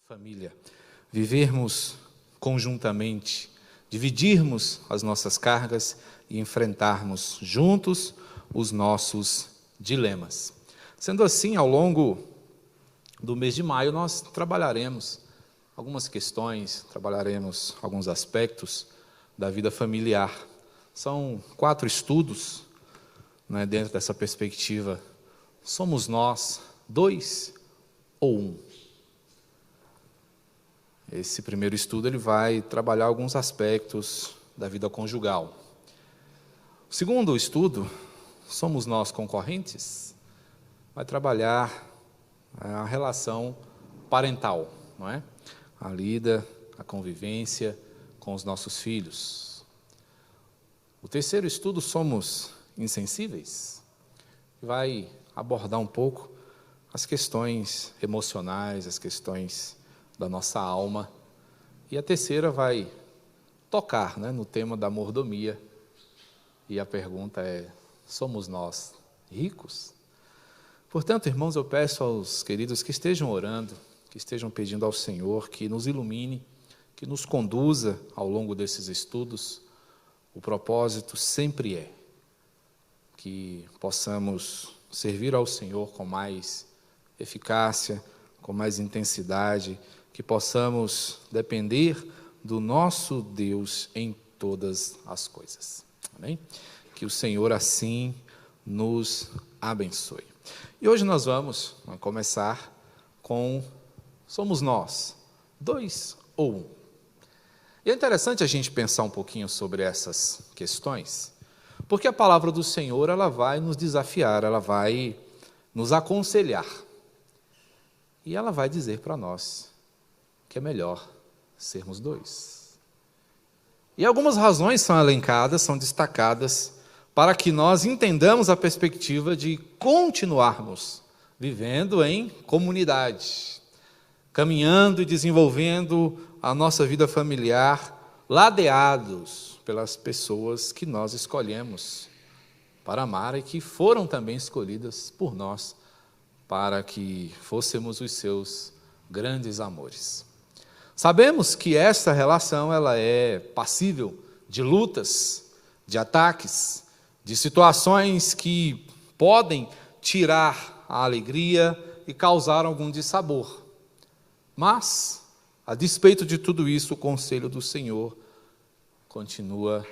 Família, vivermos conjuntamente, dividirmos as nossas cargas e enfrentarmos juntos os nossos dilemas. Sendo assim, ao longo do mês de maio, nós trabalharemos algumas questões, trabalharemos alguns aspectos da vida familiar. São 4 estudos, dentro dessa perspectiva. Somos nós 2 ou 1? Esse primeiro estudo ele vai trabalhar alguns aspectos da vida conjugal. O segundo estudo, somos nós concorrentes, vai trabalhar a relação parental, não é? A lida, a convivência com os nossos filhos. O terceiro estudo, somos insensíveis, vai abordar um pouco as questões emocionais, as questões da nossa alma. E a terceira vai tocar no tema da mordomia. E a pergunta é: somos nós ricos? Portanto, irmãos, eu peço aos queridos que estejam orando, que estejam pedindo ao Senhor que nos ilumine, que nos conduza ao longo desses estudos. O propósito sempre é que possamos servir ao Senhor com mais eficácia, com mais intensidade, que possamos depender do nosso Deus em todas as coisas. Amém? Que o Senhor assim nos abençoe. E hoje nós vamos começar com somos nós, 2 ou 1? E é interessante a gente pensar um pouquinho sobre essas questões, porque a palavra do Senhor ela vai nos desafiar, ela vai nos aconselhar. E ela vai dizer para nós que é melhor sermos 2. E algumas razões são elencadas, são destacadas, para que nós entendamos a perspectiva de continuarmos vivendo em comunidade, caminhando e desenvolvendo a nossa vida familiar, ladeados pelas pessoas que nós escolhemos para amar e que foram também escolhidas por nós para que fôssemos os seus grandes amores. Sabemos que esta relação ela é passível de lutas, de ataques, de situações que podem tirar a alegria e causar algum dissabor. Mas, a despeito de tudo isso, o conselho do Senhor continua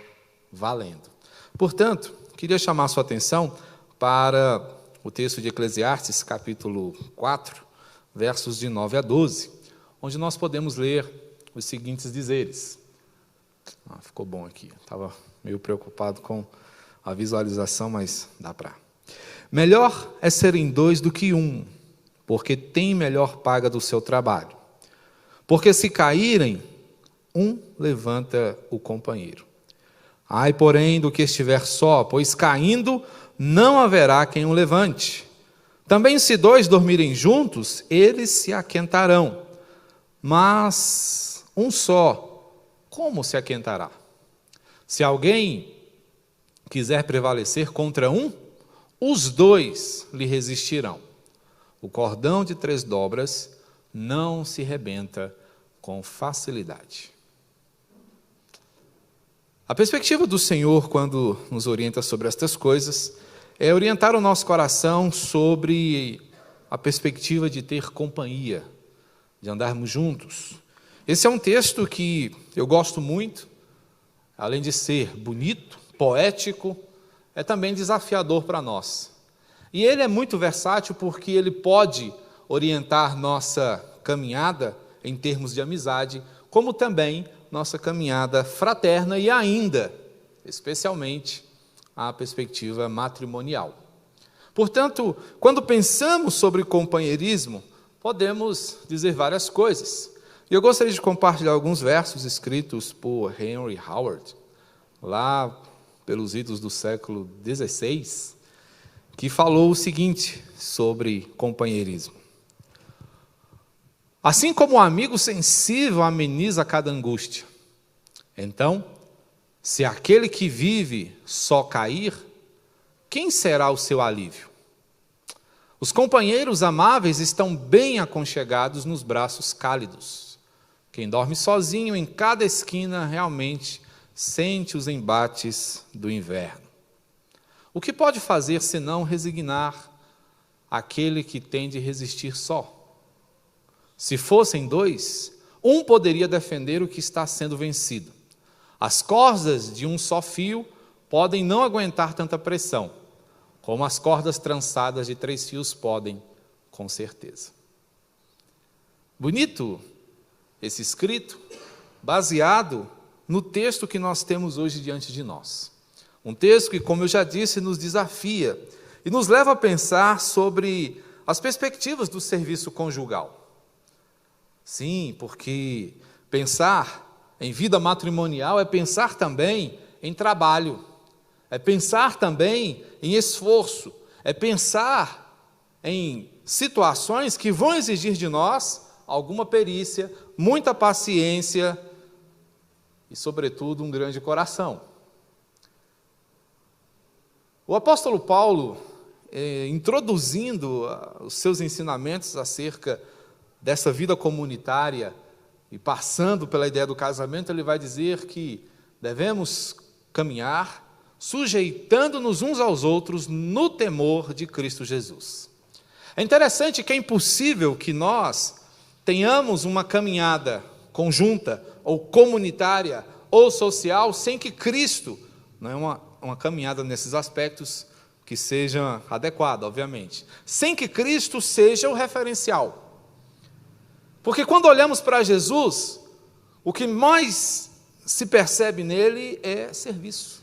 valendo. Portanto, queria chamar a sua atenção para o texto de Eclesiastes, capítulo 4, versos de 9 a 12, onde nós podemos ler os seguintes dizeres. Ficou bom aqui, estava meio preocupado com a visualização, mas dá para. Melhor é serem 2 do que 1, porque tem melhor paga do seu trabalho. Porque se caírem, um levanta o companheiro. Ai, porém, do que estiver só, pois caindo não haverá quem o levante. Também se 2 dormirem juntos, eles se aquentarão. Mas um só, como se aquentará? Se alguém quiser prevalecer contra um, os 2 lhe resistirão. O cordão de 3 dobras não se rebenta com facilidade. A perspectiva do Senhor, quando nos orienta sobre estas coisas, é orientar o nosso coração sobre a perspectiva de ter companhia, de andarmos juntos. Esse é um texto que eu gosto muito, além de ser bonito, poético, é também desafiador para nós. E ele é muito versátil porque ele pode orientar nossa caminhada em termos de amizade, como também nossa caminhada fraterna e ainda, especialmente, a perspectiva matrimonial. Portanto, quando pensamos sobre companheirismo, podemos dizer várias coisas. E eu gostaria de compartilhar alguns versos escritos por Henry Howard, lá pelos idos do século XVI, que falou o seguinte sobre companheirismo. Assim como o amigo sensível ameniza cada angústia, então, se aquele que vive só cair, quem será o seu alívio? Os companheiros amáveis estão bem aconchegados nos braços cálidos. Quem dorme sozinho em cada esquina realmente sente os embates do inverno. O que pode fazer senão resignar aquele que tem de resistir só? Se fossem dois, um poderia defender o que está sendo vencido. As cordas de um só fio podem não aguentar tanta pressão, como as cordas trançadas de 3 fios podem, com certeza. Bonito esse escrito, baseado no texto que nós temos hoje diante de nós. Um texto que, como eu já disse, nos desafia e nos leva a pensar sobre as perspectivas do serviço conjugal. Sim, porque pensar em vida matrimonial é pensar também em trabalho, é pensar também em esforço, é pensar em situações que vão exigir de nós alguma perícia, muita paciência e, sobretudo, um grande coração. O apóstolo Paulo, introduzindo os seus ensinamentos acerca dessa vida comunitária e passando pela ideia do casamento, ele vai dizer que devemos caminhar sujeitando-nos uns aos outros no temor de Cristo Jesus. É interessante que é impossível que nós tenhamos uma caminhada conjunta ou comunitária ou social sem que Cristo, não é uma caminhada nesses aspectos que seja adequada, obviamente, sem que Cristo seja o referencial. Porque quando olhamos para Jesus, o que mais se percebe nele é serviço.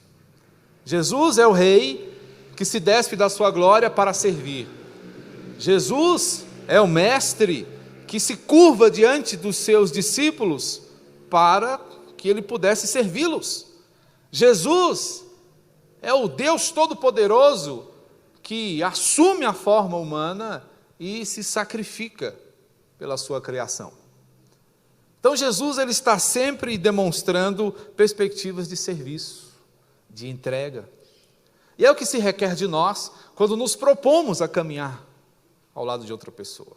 Jesus é o rei que se despe da sua glória para servir. Jesus é o mestre que se curva diante dos seus discípulos para que ele pudesse servi-los. Jesus é o Deus Todo-Poderoso que assume a forma humana e se sacrifica pela sua criação. Então Jesus ele está sempre demonstrando perspectivas de serviço, de entrega. E é o que se requer de nós quando nos propomos a caminhar ao lado de outra pessoa.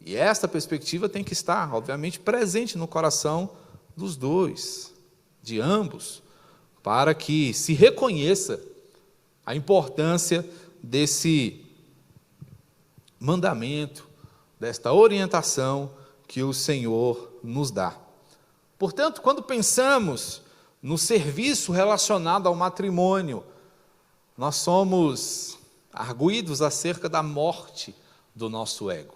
E esta perspectiva tem que estar, obviamente, presente no coração dos dois, de ambos, para que se reconheça a importância desse mandamento, desta orientação que o Senhor nos dá. Portanto, quando pensamos no serviço relacionado ao matrimônio, nós somos arguidos acerca da morte do nosso ego.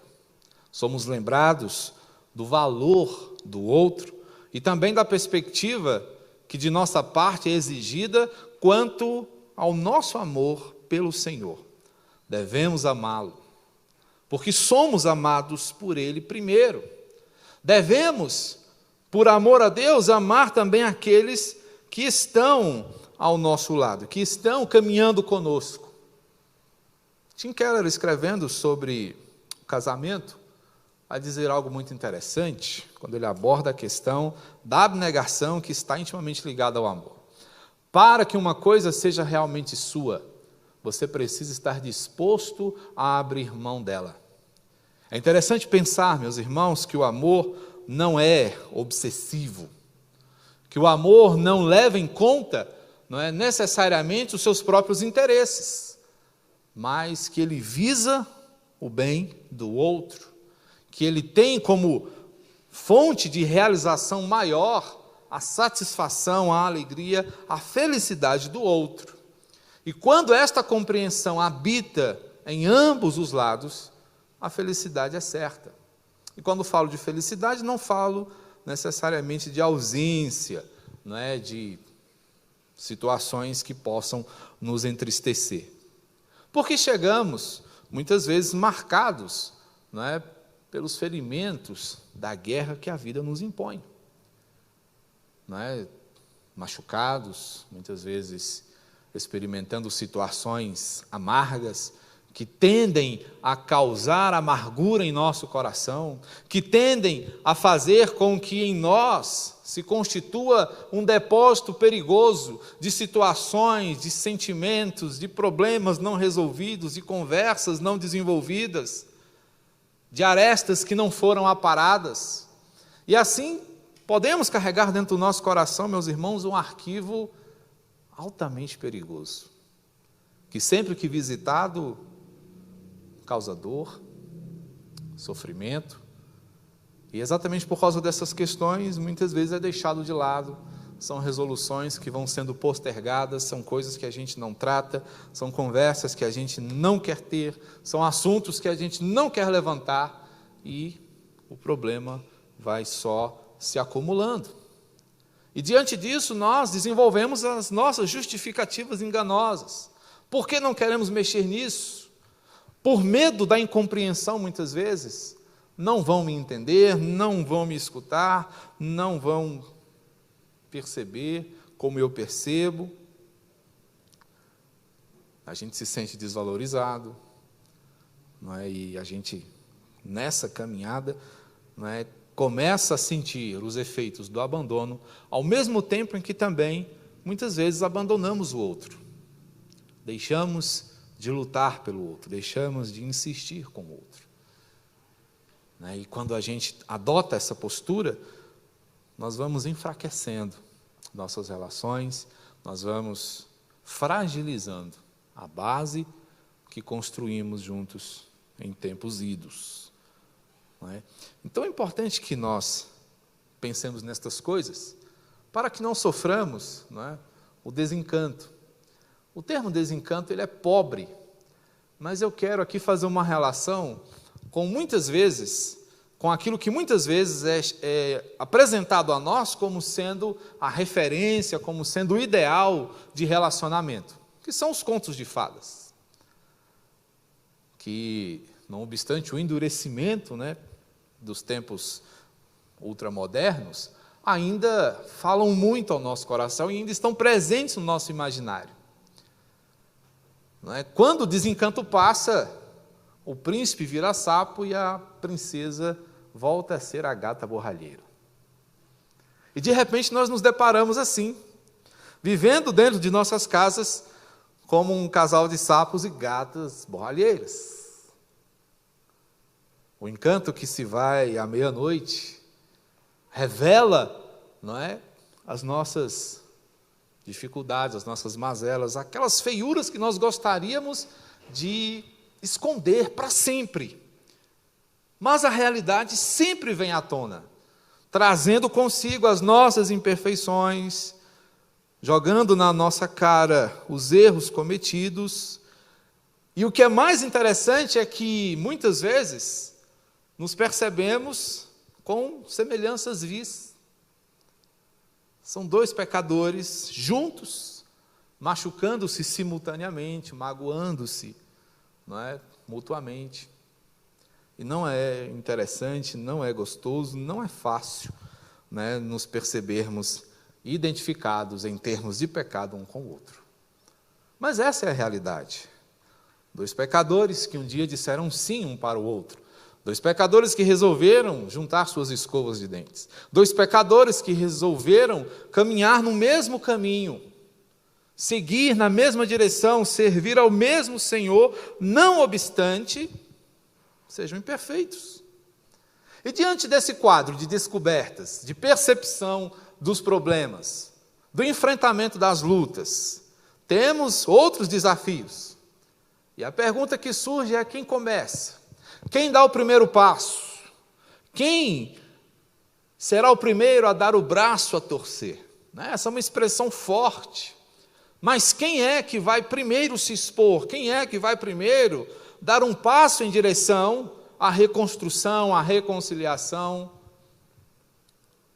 Somos lembrados do valor do outro e também da perspectiva que de nossa parte é exigida quanto ao nosso amor pelo Senhor. Devemos amá-lo, porque somos amados por Ele primeiro. Devemos, por amor a Deus, amar também aqueles que estão ao nosso lado, que estão caminhando conosco. Tim Keller, escrevendo sobre o casamento, vai dizer algo muito interessante, quando ele aborda a questão da abnegação que está intimamente ligada ao amor. Para que uma coisa seja realmente sua, você precisa estar disposto a abrir mão dela. É interessante pensar, meus irmãos, que o amor não é obsessivo, que o amor não leva em conta, não é necessariamente os seus próprios interesses, mas que ele visa o bem do outro, que ele tem como fonte de realização maior a satisfação, a alegria, a felicidade do outro. E quando esta compreensão habita em ambos os lados, a felicidade é certa. E quando falo de felicidade, não falo necessariamente de ausência, não é, de situações que possam nos entristecer. Porque chegamos, muitas vezes, marcados, não é, pelos ferimentos da guerra que a vida nos impõe. Não é? Machucados, muitas vezes experimentando situações amargas que tendem a causar amargura em nosso coração, que tendem a fazer com que em nós se constitua um depósito perigoso de situações, de sentimentos, de problemas não resolvidos, de conversas não desenvolvidas, de arestas que não foram aparadas. E assim, podemos carregar dentro do nosso coração, meus irmãos, um arquivo altamente perigoso, que sempre que visitado, causa dor, sofrimento, e exatamente por causa dessas questões, muitas vezes é deixado de lado, são resoluções que vão sendo postergadas, são coisas que a gente não trata, são conversas que a gente não quer ter, são assuntos que a gente não quer levantar, e o problema vai só se acumulando. E diante disso, nós desenvolvemos as nossas justificativas enganosas. Por que não queremos mexer nisso? Por medo da incompreensão, muitas vezes, não vão me entender, não vão me escutar, não vão perceber como eu percebo. A gente se sente desvalorizado, não é? E a gente, nessa caminhada, não é, começa a sentir os efeitos do abandono, ao mesmo tempo em que também, muitas vezes, abandonamos o outro. Deixamos de lutar pelo outro, deixamos de insistir com o outro. E quando a gente adota essa postura, nós vamos enfraquecendo nossas relações, nós vamos fragilizando a base que construímos juntos em tempos idos. Então é importante que nós pensemos nestas coisas, para que não soframos, o desencanto. O termo desencanto ele é pobre, mas eu quero aqui fazer uma relação com aquilo que muitas vezes é apresentado a nós como sendo a referência, como sendo o ideal de relacionamento, que são os contos de fadas, que, não obstante o endurecimento, dos tempos ultramodernos, ainda falam muito ao nosso coração e ainda estão presentes no nosso imaginário. Quando o desencanto passa, o príncipe vira sapo e a princesa volta a ser a gata borralheira. E de repente nós nos deparamos assim, vivendo dentro de nossas casas como um casal de sapos e gatas borralheiras. O encanto que se vai à meia-noite revela, as nossas dificuldades, as nossas mazelas, aquelas feiuras que nós gostaríamos de esconder para sempre. Mas a realidade sempre vem à tona, trazendo consigo as nossas imperfeições, jogando na nossa cara os erros cometidos. E o que é mais interessante é que, muitas vezes, nos percebemos com semelhanças vis. São dois pecadores juntos, machucando-se simultaneamente, magoando-se, mutuamente. E não é interessante, não é gostoso, não é fácil, nos percebermos identificados em termos de pecado um com o outro. Mas essa é a realidade. Dois pecadores que um dia disseram sim um para o outro. Dois pecadores que resolveram juntar suas escovas de dentes. Dois pecadores que resolveram caminhar no mesmo caminho, seguir na mesma direção, servir ao mesmo Senhor, não obstante sejam imperfeitos. E diante desse quadro de descobertas, de percepção dos problemas, do enfrentamento das lutas, temos outros desafios. E a pergunta que surge é: quem começa? Quem dá o primeiro passo? Quem será o primeiro a dar o braço a torcer? Essa é uma expressão forte. Mas quem é que vai primeiro se expor? Quem é que vai primeiro dar um passo em direção à reconstrução, à reconciliação,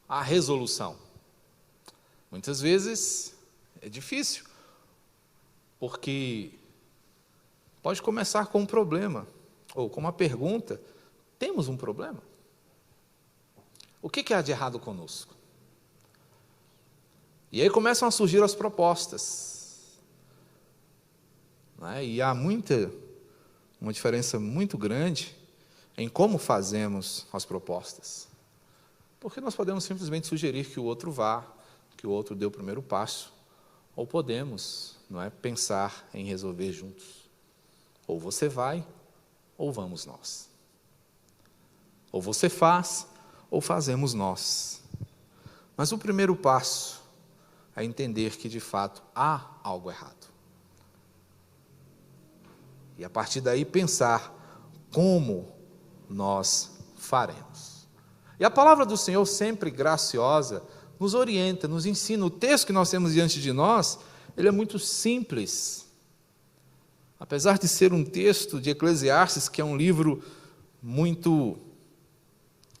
à resolução? Muitas vezes é difícil, porque pode começar com um problema, ou com uma pergunta: temos um problema? O que há de errado conosco? E aí começam a surgir as propostas. E há muita uma diferença muito grande em como fazemos as propostas. Porque nós podemos simplesmente sugerir que o outro vá, que o outro dê o primeiro passo, ou podemos, não é, pensar em resolver juntos. Ou você vai, ou vamos nós. Ou você faz, ou fazemos nós. Mas o primeiro passo é entender que, de fato, há algo errado. E, a partir daí, pensar como nós faremos. E a palavra do Senhor, sempre graciosa, nos orienta, nos ensina. O texto que nós temos diante de nós, ele é muito simples. Apesar de ser um texto de Eclesiastes, que é um livro muito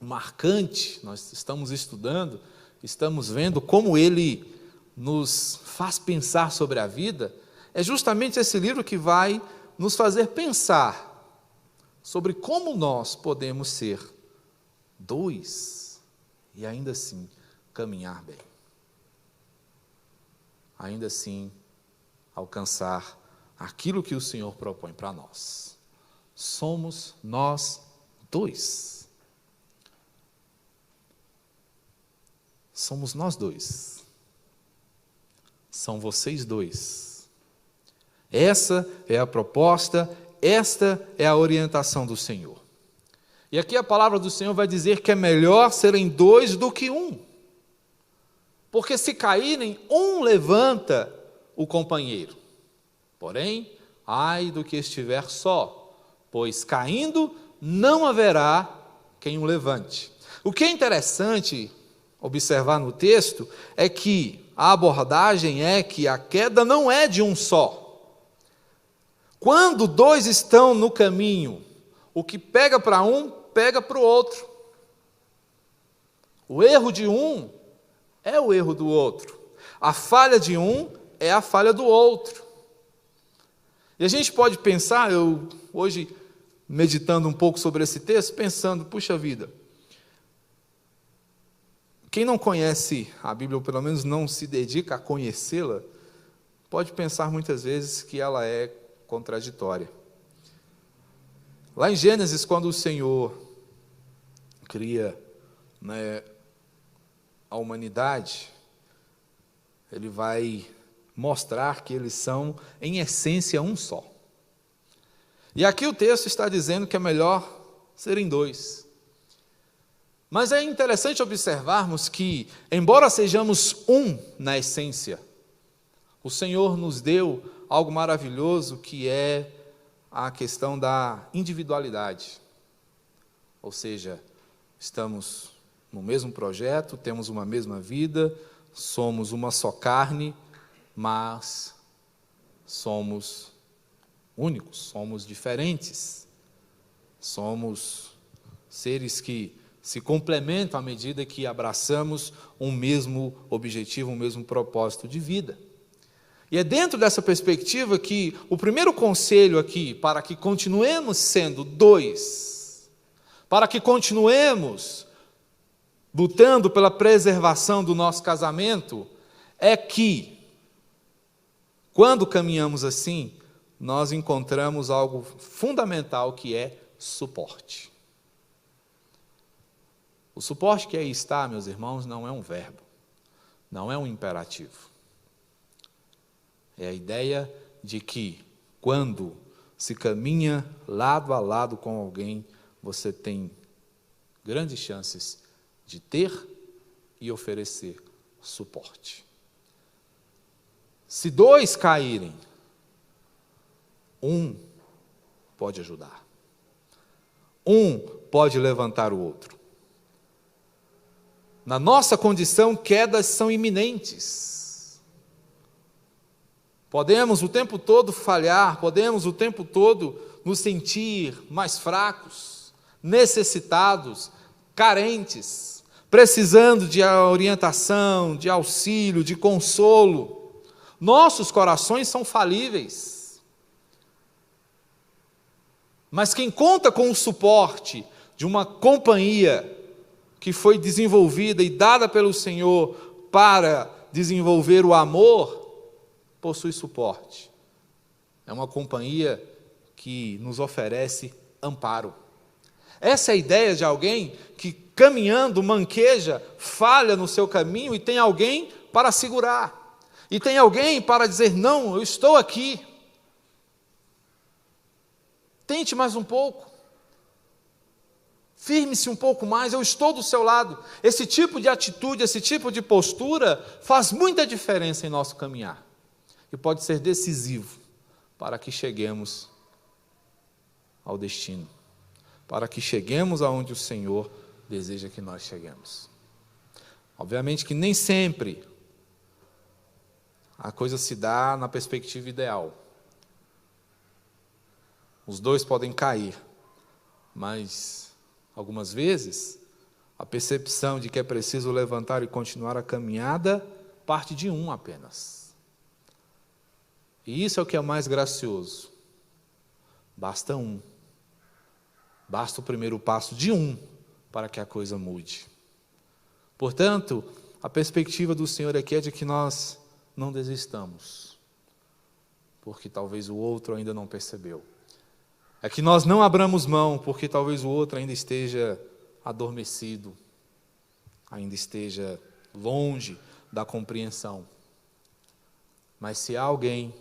marcante, nós estamos estudando, estamos vendo como ele nos faz pensar sobre a vida, é justamente esse livro que vai nos fazer pensar sobre como nós podemos ser dois e ainda assim caminhar bem. Ainda assim alcançar aquilo que o Senhor propõe para nós. Somos nós dois. Somos nós dois. São vocês dois. Essa é a proposta, esta é a orientação do Senhor. E aqui a palavra do Senhor vai dizer que é melhor serem dois do que um. Porque se caírem, um levanta o companheiro. Porém, ai do que estiver só, pois caindo não haverá quem o levante. O que é interessante observar no texto é que a abordagem é que a queda não é de um só. Quando dois estão no caminho, o que pega para um, pega para o outro. O erro de um é o erro do outro. A falha de um é a falha do outro. E a gente pode pensar, eu hoje meditando um pouco sobre esse texto, pensando, puxa vida, quem não conhece a Bíblia, ou pelo menos não se dedica a conhecê-la, pode pensar muitas vezes que ela é contraditória. Lá em Gênesis, quando o Senhor cria, né, a humanidade, Ele vai mostrar que eles são, em essência, um só. E aqui o texto está dizendo que é melhor serem dois. Mas é interessante observarmos que, embora sejamos um na essência, o Senhor nos deu algo maravilhoso que é a questão da individualidade. Ou seja, estamos no mesmo projeto, temos uma mesma vida, somos uma só carne, mas somos únicos, somos diferentes, somos seres que se complementam à medida que abraçamos um mesmo objetivo, um mesmo propósito de vida. E é dentro dessa perspectiva que o primeiro conselho aqui, para que continuemos sendo dois, para que continuemos lutando pela preservação do nosso casamento, é que, quando caminhamos assim, nós encontramos algo fundamental que é suporte. O suporte que aí está, meus irmãos, não é um verbo, não é um imperativo. É a ideia de que, quando se caminha lado a lado com alguém, você tem grandes chances de ter e oferecer suporte. Se dois caírem, um pode ajudar. Um pode levantar o outro. Na nossa condição, quedas são iminentes. Podemos o tempo todo falhar, podemos o tempo todo nos sentir mais fracos, necessitados, carentes, precisando de orientação, de auxílio, de consolo. Nossos corações são falíveis. Mas quem conta com o suporte de uma companhia que foi desenvolvida e dada pelo Senhor para desenvolver o amor, possui suporte. É uma companhia que nos oferece amparo. Essa é a ideia de alguém que, caminhando, manqueja, falha no seu caminho e tem alguém para segurar. E tem alguém para dizer: não, eu estou aqui. Tente mais um pouco. Firme-se um pouco mais, eu estou do seu lado. Esse tipo de atitude, esse tipo de postura faz muita diferença em nosso caminhar. E pode ser decisivo para que cheguemos ao destino, para que cheguemos aonde o Senhor deseja que nós cheguemos. Obviamente que nem sempre a coisa se dá na perspectiva ideal. Os dois podem cair, mas algumas vezes a percepção de que é preciso levantar e continuar a caminhada parte de um apenas. E isso é o que é mais gracioso. Basta um. Basta o primeiro passo de um para que a coisa mude. Portanto, a perspectiva do Senhor aqui é de que nós não desistamos, porque talvez o outro ainda não percebeu. É que nós não abramos mão, porque talvez o outro ainda esteja adormecido, ainda esteja longe da compreensão. Mas se há alguém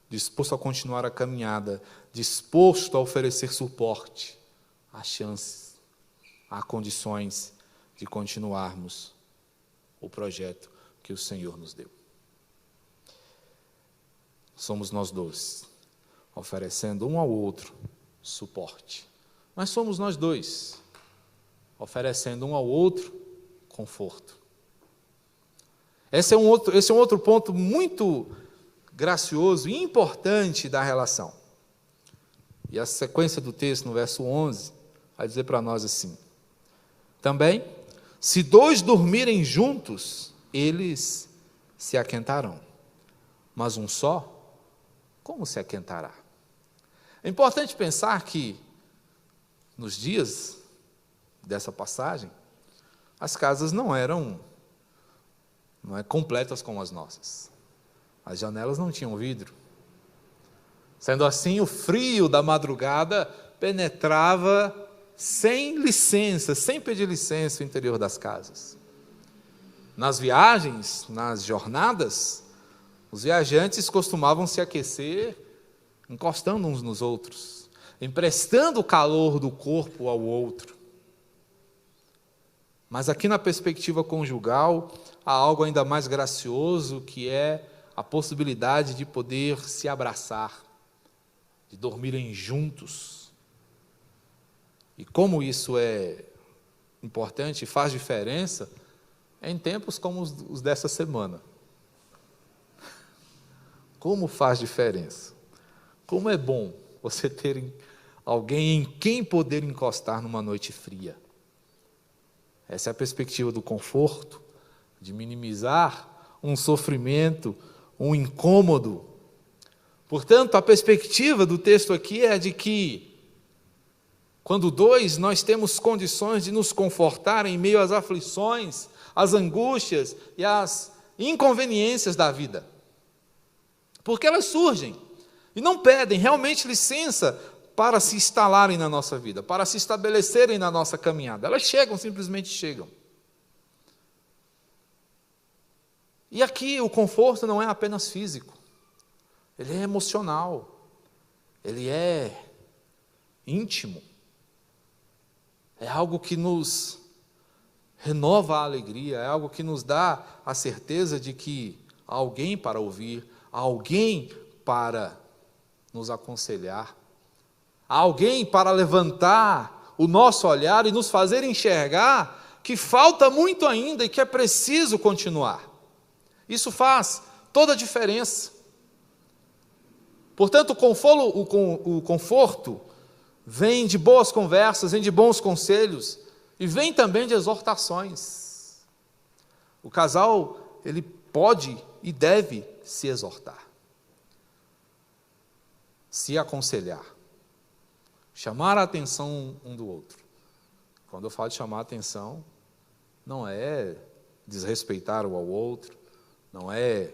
disposto a continuar a caminhada, disposto a oferecer suporte, há chances, há condições de continuarmos o projeto que o Senhor nos deu. Somos nós dois, oferecendo um ao outro suporte. Mas somos nós dois, oferecendo um ao outro conforto. Esse é um outro ponto muito gracioso e importante da relação. E a sequência do texto, no verso 11, vai dizer para nós assim: também, se dois dormirem juntos, eles se aquentarão. Mas um só, como se aquentará? É importante pensar que, nos dias dessa passagem, as casas não eram completas como as nossas. As janelas não tinham vidro. Sendo assim, o frio da madrugada penetrava sem licença, sem pedir licença, no interior das casas. Nas viagens, nas jornadas, os viajantes costumavam se aquecer encostando uns nos outros, emprestando o calor do corpo ao outro. Mas aqui na perspectiva conjugal, há algo ainda mais gracioso, que é a possibilidade de poder se abraçar, de dormirem juntos. E como isso é importante e faz diferença, é em tempos como os dessa semana. Como faz diferença? Como é bom você ter alguém em quem poder encostar numa noite fria. Essa é a perspectiva do conforto, de minimizar um sofrimento, um incômodo. Portanto, a perspectiva do texto aqui é de que, quando dois, nós temos condições de nos confortar em meio às aflições, às angústias e às inconveniências da vida. Porque elas surgem e não pedem realmente licença para se instalarem na nossa vida, para se estabelecerem na nossa caminhada. Elas chegam, simplesmente chegam. E aqui o conforto não é apenas físico, ele é emocional, ele é íntimo, é algo que nos renova a alegria, é algo que nos dá a certeza de que há alguém para ouvir, há alguém para nos aconselhar, há alguém para levantar o nosso olhar e nos fazer enxergar que falta muito ainda e que é preciso continuar. Isso faz toda a diferença. Portanto, o conforto vem de boas conversas, vem de bons conselhos e vem também de exortações. O casal, ele pode e deve se exortar, se aconselhar, chamar a atenção um do outro. Quando eu falo de chamar a atenção, não é desrespeitar o ao outro, não é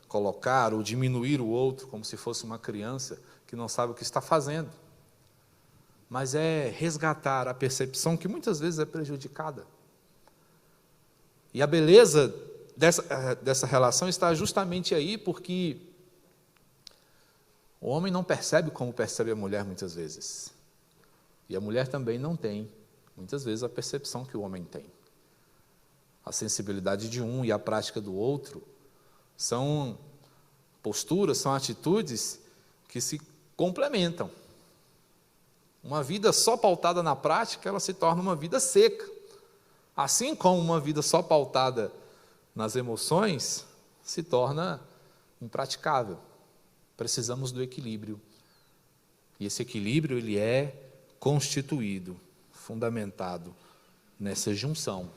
colocar ou diminuir o outro como se fosse uma criança que não sabe o que está fazendo, mas é resgatar a percepção que muitas vezes é prejudicada. E a beleza dessa relação está justamente aí, porque o homem não percebe como percebe a mulher muitas vezes. E a mulher também não tem, muitas vezes, a percepção que o homem tem. A sensibilidade de um e a prática do outro são posturas, são atitudes que se complementam. Uma vida só pautada na prática, ela se torna uma vida seca. Assim como uma vida só pautada nas emoções, se torna impraticável. Precisamos do equilíbrio. E esse equilíbrio, ele é constituído, fundamentado nessa junção,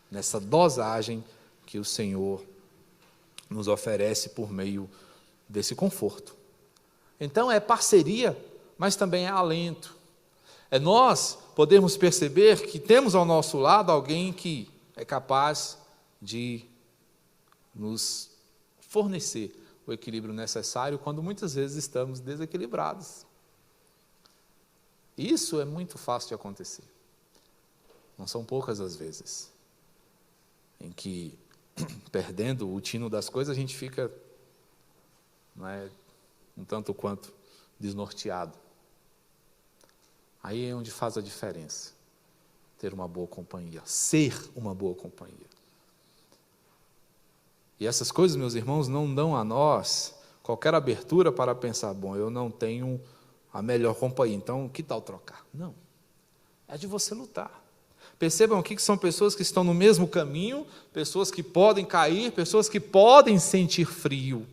nessa dosagem que o Senhor nos oferece por meio desse conforto. Então é parceria, mas também é alento. É nós podermos perceber que temos ao nosso lado alguém que é capaz de nos fornecer o equilíbrio necessário quando muitas vezes estamos desequilibrados. Isso é muito fácil de acontecer. Não são poucas as vezes em que, perdendo o tino das coisas, a gente fica, um tanto quanto desnorteado. Aí é onde faz a diferença. Ter uma boa companhia, ser uma boa companhia. E essas coisas, meus irmãos, não dão a nós qualquer abertura para pensar, bom, eu não tenho a melhor companhia, então que tal trocar? Não. É de você lutar. Percebam aqui que são pessoas que estão no mesmo caminho, pessoas que podem cair, pessoas que podem sentir frio,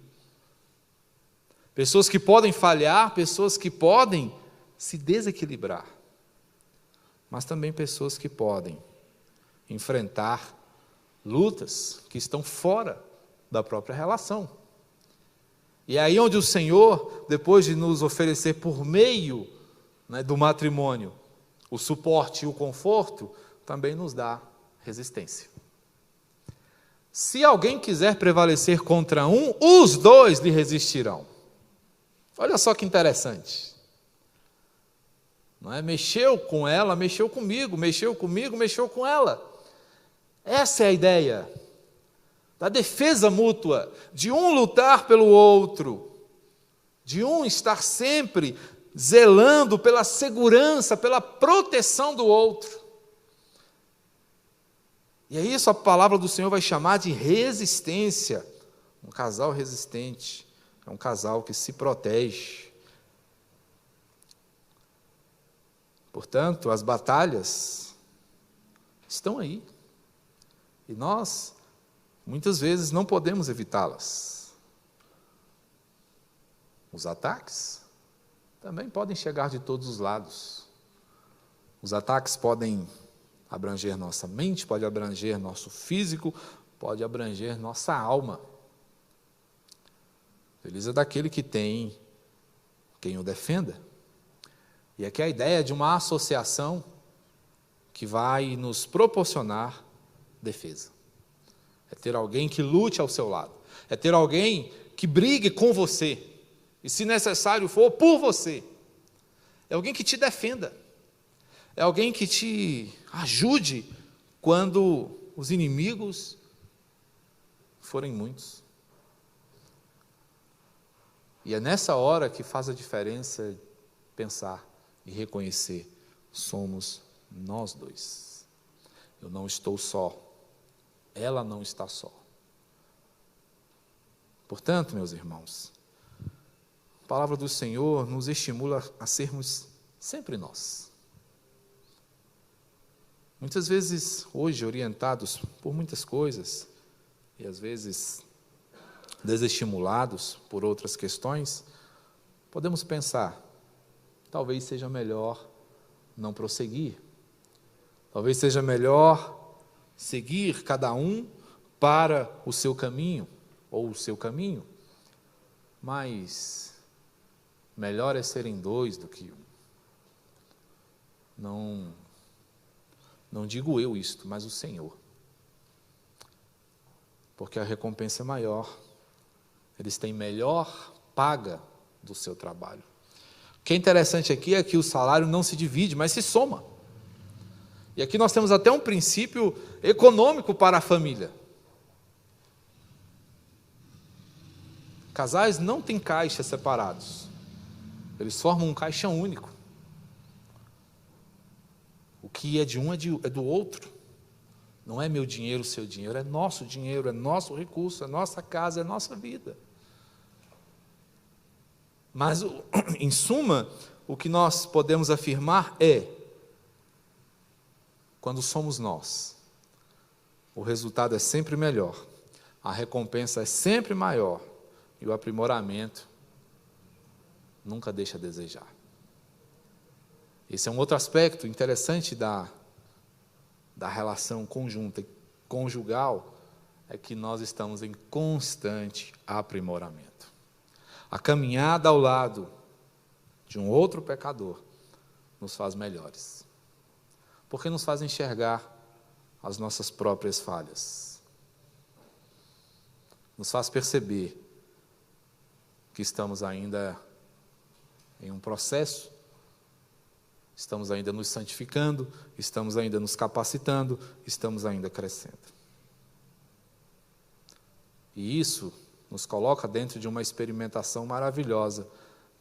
pessoas que podem falhar, pessoas que podem se desequilibrar, mas também pessoas que podem enfrentar lutas que estão fora da própria relação. E é aí onde o Senhor, depois de nos oferecer por meio do matrimônio o suporte e o conforto, também nos dá resistência. Se alguém quiser prevalecer contra um, os dois lhe resistirão. Olha só que interessante. Mexeu com ela, mexeu comigo, mexeu comigo, mexeu com ela. Essa é a ideia da defesa mútua, de um lutar pelo outro, de um estar sempre zelando pela segurança, pela proteção do outro. E é isso a palavra do Senhor vai chamar de resistência. Um casal resistente é um casal que se protege. Portanto, as batalhas estão aí. E nós, muitas vezes, não podemos evitá-las. Os ataques também podem chegar de todos os lados. Os ataques podem abranger nossa mente, pode abranger nosso físico, pode abranger nossa alma. Feliz é daquele que tem quem o defenda. E aqui a ideia de uma associação que vai nos proporcionar defesa. É ter alguém que lute ao seu lado. É ter alguém que brigue com você. E, se necessário for, por você. É alguém que te defenda. É alguém que te ajude quando os inimigos forem muitos. E é nessa hora que faz a diferença pensar e reconhecer: somos nós dois. Eu não estou só. Ela não está só. Portanto, meus irmãos, a palavra do Senhor nos estimula a sermos sempre nós. Muitas vezes, hoje, orientados por muitas coisas, e às vezes desestimulados por outras questões, podemos pensar: talvez seja melhor não prosseguir. Talvez seja melhor seguir cada um para o seu caminho, ou o seu caminho. Mas melhor é serem dois do que um. Não digo eu isto, mas o Senhor. Porque a recompensa é maior. Eles têm melhor paga do seu trabalho. O que é interessante aqui é que o salário não se divide, mas se soma. E aqui nós temos até um princípio econômico para a família. Casais não têm caixas separados. Eles formam um caixa único. O que é de um é do outro. Não é meu dinheiro, seu dinheiro, é nosso dinheiro, é nosso recurso, é nossa casa, é nossa vida. Mas, em suma, o que nós podemos afirmar é: quando somos nós, o resultado é sempre melhor, a recompensa é sempre maior e o aprimoramento nunca deixa a desejar. Esse é um outro aspecto interessante da relação conjunta e conjugal, é que nós estamos em constante aprimoramento. A caminhada ao lado de um outro pecador nos faz melhores, porque nos faz enxergar as nossas próprias falhas, nos faz perceber que estamos ainda em um processo, estamos ainda nos santificando, estamos ainda nos capacitando, estamos ainda crescendo. E isso nos coloca dentro de uma experimentação maravilhosa,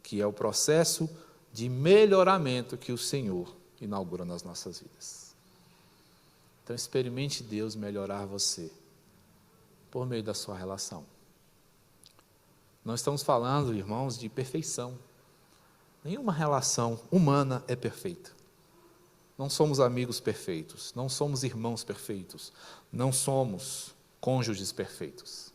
que é o processo de melhoramento que o Senhor inaugura nas nossas vidas. Então, experimente Deus melhorar você por meio da sua relação. Não estamos falando, irmãos, de perfeição. Nenhuma relação humana é perfeita. Não somos amigos perfeitos, não somos irmãos perfeitos, não somos cônjuges perfeitos.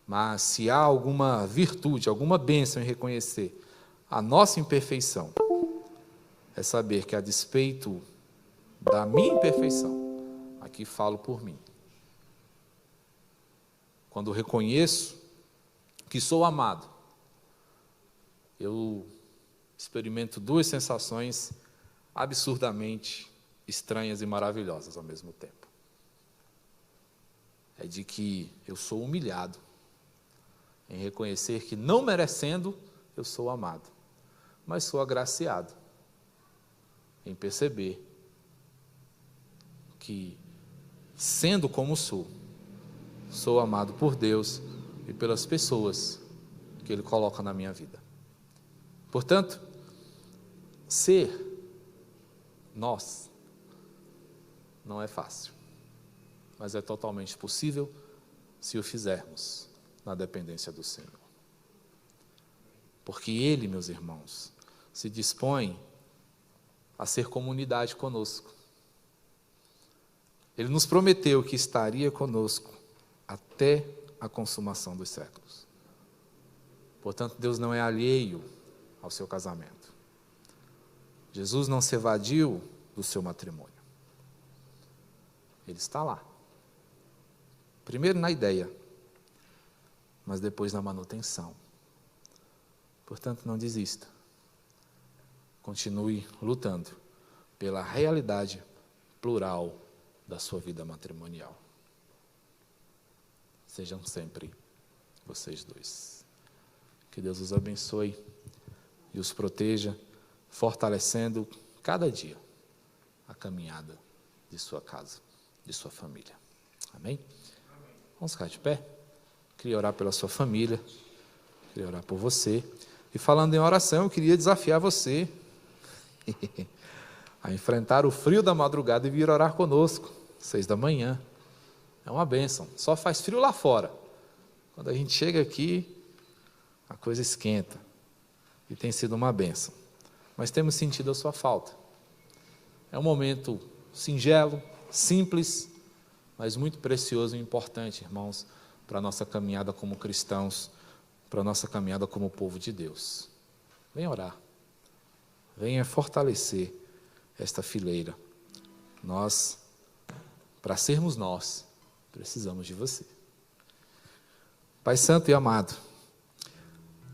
Mas se há alguma virtude, alguma bênção em reconhecer a nossa imperfeição, é saber que, a despeito da minha imperfeição, aqui falo por mim, quando reconheço que sou amado, eu experimento duas sensações absurdamente estranhas e maravilhosas ao mesmo tempo. É de que eu sou humilhado em reconhecer que, não merecendo, eu sou amado, mas sou agraciado em perceber que, sendo como sou amado por Deus e pelas pessoas que Ele coloca na minha vida. Portanto, ser nós não é fácil, mas é totalmente possível se o fizermos na dependência do Senhor. Porque Ele, meus irmãos, se dispõe a ser comunidade conosco. Ele nos prometeu que estaria conosco até a consumação dos séculos. Portanto, Deus não é alheio ao seu casamento. Jesus não se evadiu do seu matrimônio. Ele está lá. Primeiro na ideia, mas depois na manutenção. Portanto, não desista. Continue lutando pela realidade plural da sua vida matrimonial. Sejam sempre vocês dois. Que Deus os abençoe e os proteja, fortalecendo cada dia a caminhada de sua casa, de sua família. Amém? Vamos ficar de pé? Queria orar pela sua família, queria orar por você. E falando em oração, eu queria desafiar você a enfrentar o frio da madrugada e vir orar conosco, 6 da manhã. É uma bênção. Só faz frio lá fora. Quando a gente chega aqui, a coisa esquenta. E tem sido uma bênção. Mas temos sentido a sua falta. É um momento singelo, simples, mas muito precioso e importante, irmãos, para a nossa caminhada como cristãos, para a nossa caminhada como povo de Deus. Venha orar. Venha fortalecer esta fileira. Nós, para sermos nós, precisamos de você. Pai Santo e amado,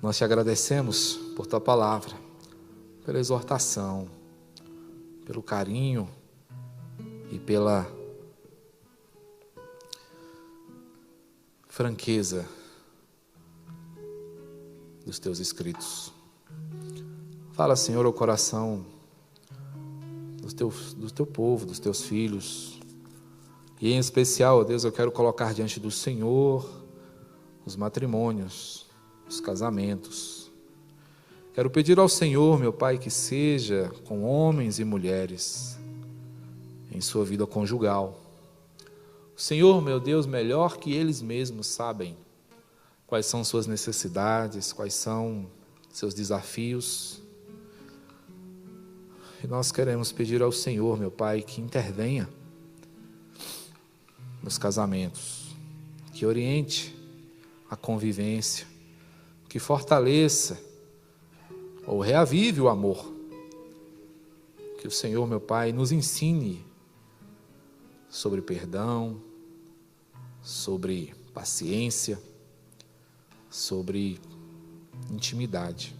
nós te agradecemos por tua palavra, pela exortação, pelo carinho e pela franqueza dos teus escritos. Fala, Senhor, ao coração do teu povo, dos teus filhos. E em especial, ó Deus, eu quero colocar diante do Senhor os matrimônios, os casamentos. Quero pedir ao Senhor, meu Pai, que seja com homens e mulheres em sua vida conjugal. O Senhor, meu Deus, melhor que eles mesmos sabem quais são suas necessidades, quais são seus desafios. E nós queremos pedir ao Senhor, meu Pai, que intervenha nos casamentos, que oriente a convivência, que fortaleça ou reavive o amor. Que o Senhor, meu Pai, nos ensine sobre perdão, sobre paciência, sobre intimidade.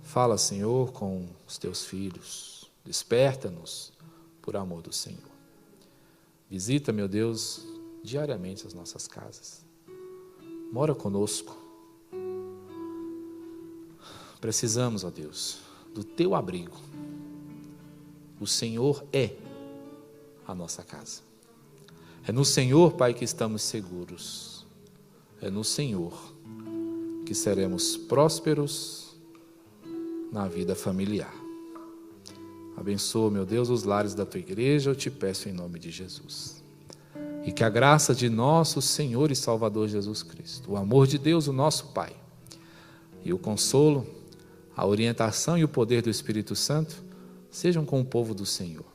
Fala, Senhor, com os teus filhos, desperta-nos por amor do Senhor. Visita, meu Deus, diariamente as nossas casas. Mora conosco. Precisamos, ó Deus, do teu abrigo. O Senhor é a nossa casa. É no Senhor, Pai, que estamos seguros. É no Senhor que seremos prósperos na vida familiar. Abençoa, meu Deus, os lares da tua igreja, eu te peço em nome de Jesus. E que a graça de nosso Senhor e Salvador Jesus Cristo, o amor de Deus, o nosso Pai, e o consolo, a orientação e o poder do Espírito Santo sejam com o povo do Senhor,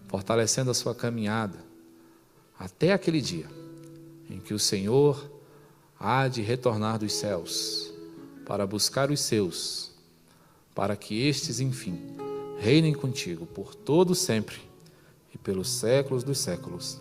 fortalecendo a sua caminhada até aquele dia em que o Senhor há de retornar dos céus para buscar os seus, para que estes, enfim, reinem contigo por todo sempre e pelos séculos dos séculos.